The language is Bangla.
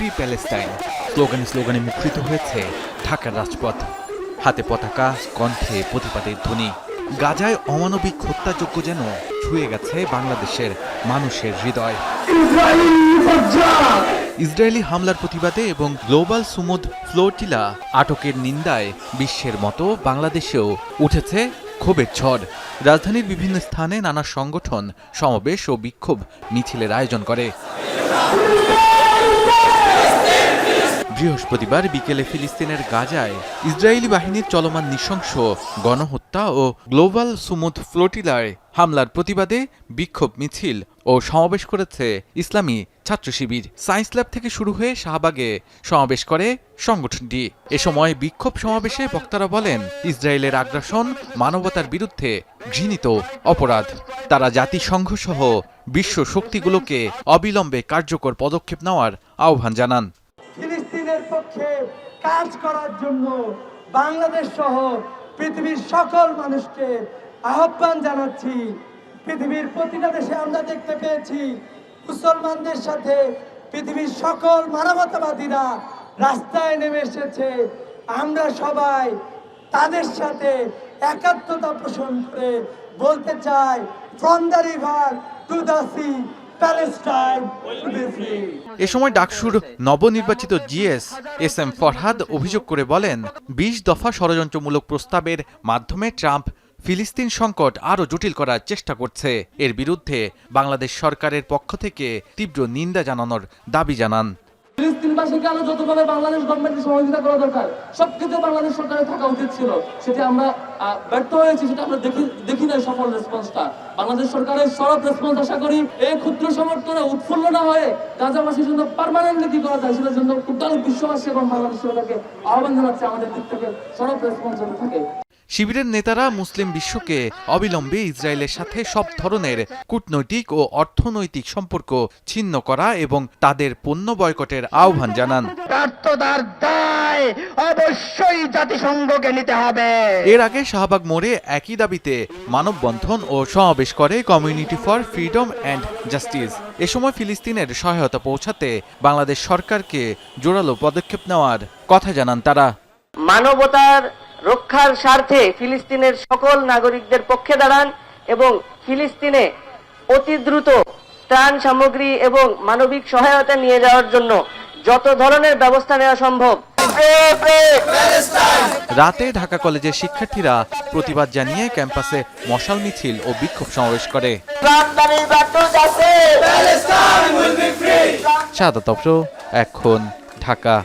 ফ্রি প্যালেস্টাইন স্লোগানে মুখরিত হয়েছে ঢাকার রাজপথ। হাতে পতাকা, কণ্ঠে প্রতিবাদের ধ্বনি। গাজায় অমানবিক হত্যাযজ্ঞ যেন ছুঁয়ে গেছে বাংলাদেশের মানুষের হৃদয়। ইসরায়েলি হামলার প্রতিবাদে এবং গ্লোবাল সুমুদ ফ্লোটিলা আটকের নিন্দায় বিশ্বের মতো বাংলাদেশেও উঠেছে ক্ষোভের ঝড়। রাজধানীর বিভিন্ন স্থানে নানা সংগঠন সমাবেশ ও বিক্ষোভ মিছিলের আয়োজন করে। বৃহস্পতিবার বিকেলে ফিলিস্তিনের গাজায় ইসরায়েলি বাহিনীর চলমান নৃশংস গণহত্যা ও গ্লোবাল সুমুদ ফ্লোটিলায় হামলার প্রতিবাদে বিক্ষোভ মিছিল ও সমাবেশ করেছে ইসলামী ছাত্র শিবির। সায়েন্স ল্যাব থেকে শুরু হয়ে শাহবাগে সমাবেশ করে সংগঠনটি। এ সময় বিক্ষোভ সমাবেশে বক্তারা বলেন, ইসরায়েলের আগ্রাসন মানবতার বিরুদ্ধে ঘৃণিত অপরাধ। তারা জাতিসংঘ সহ বিশ্ব শক্তিগুলোকে অবিলম্বে কার্যকর পদক্ষেপ নেওয়ার আহ্বান জানান। ফিলিস্তিনের পক্ষে কাজ করার জন্য বাংলাদেশ সহ পৃথিবীর সকল মানুষকে আহ্বান জানাচ্ছি। পৃথিবীর প্রতিটা দেশে আমরা দেখতে পেয়েছি মুসলমানদের সাথে পৃথিবীর সকল মানবতাবাদীরা রাস্তায় নেমে এসেছে। আমরা সবাই তাদের সাথে একাত্মতা পোষণ করে বলতে চাই, from the river to the sea, এ সময় ডাকসুর নবনির্বাচিত জিএস এস এম ফরহাদ অভিযোগ করে বলেন, ২০ দফা ষড়যন্ত্রমূলক প্রস্তাবের মাধ্যমে ট্রাম্প ফিলিস্তিন সংকট আরও জটিল করার চেষ্টা করছে। এর বিরুদ্ধে বাংলাদেশ সরকারের পক্ষ থেকে তীব্র নিন্দা জানানোর দাবি জানান। ফিলিস্তিনবাসীকে আরো যতভাবে বাংলাদেশ গভর্নমেন্টের সহযোগিতা করা দরকার সবকিছু বাংলাদেশ সরকারের থাকা উচিত ছিল, সেটা আমরা ব্যর্থ হয়েছি, সেটা আমরা দেখি না সফল রেসপন্সটা। বাংলাদেশ সরকারের সরব রেসপন্স আশা করি। এই ক্ষুদ্র সমর্থনে উৎফুল্ল না হয়ে গাজাবাসীর জন্য পার্মানেন্টলি কি করা যায় সেটার জন্য টোটাল বিশ্ববাসী এবং বাংলাদেশ সরকারকে আহ্বান জানাচ্ছে আমাদের দিক থেকে সরব রেসপন্স যেন থাকে। শিবিরের নেতারা মুসলিম বিশ্বকে অবিলম্বে ইসরায়েলের সাথে সব ধরনের কূটনৈতিক ও অর্থনৈতিক সম্পর্ক ছিন্ন করা এবং তাদের পণ্য বয়কটের আহ্বান জানান। অবশ্যই জাতিসংঘকে নিতে হবে। এর আগে শাহবাগ মোড়ে একই দাবিতে মানববন্ধন ও সমাবেশ করে community for freedom and justice. এ সময় ফিলিস্তিনের সহায়তা পৌঁছাতে বাংলাদেশ সরকারকে জোরালো পদক্ষেপ নেওয়ার কথা জানান তারা। মানবতার রক্ষার স্বার্থে ফিলিস্তিনের সকল নাগরিকদের পক্ষে দাঁড়ান এবং ফিলিস্তিনে অতি দ্রুত ত্রাণ সামগ্রী এবং মানবিক সহায়তা নিয়ে যাওয়ার জন্য যত ধরনের ব্যবস্থা নেওয়া সম্ভব। রাতে ঢাকা কলেজের শিক্ষার্থীরা প্রতিবাদ জানিয়ে ক্যাম্পাসে মশাল মিছিল ও বিক্ষোভ সমাবেশ করে। শাহাদাত, এখন ঢাকা।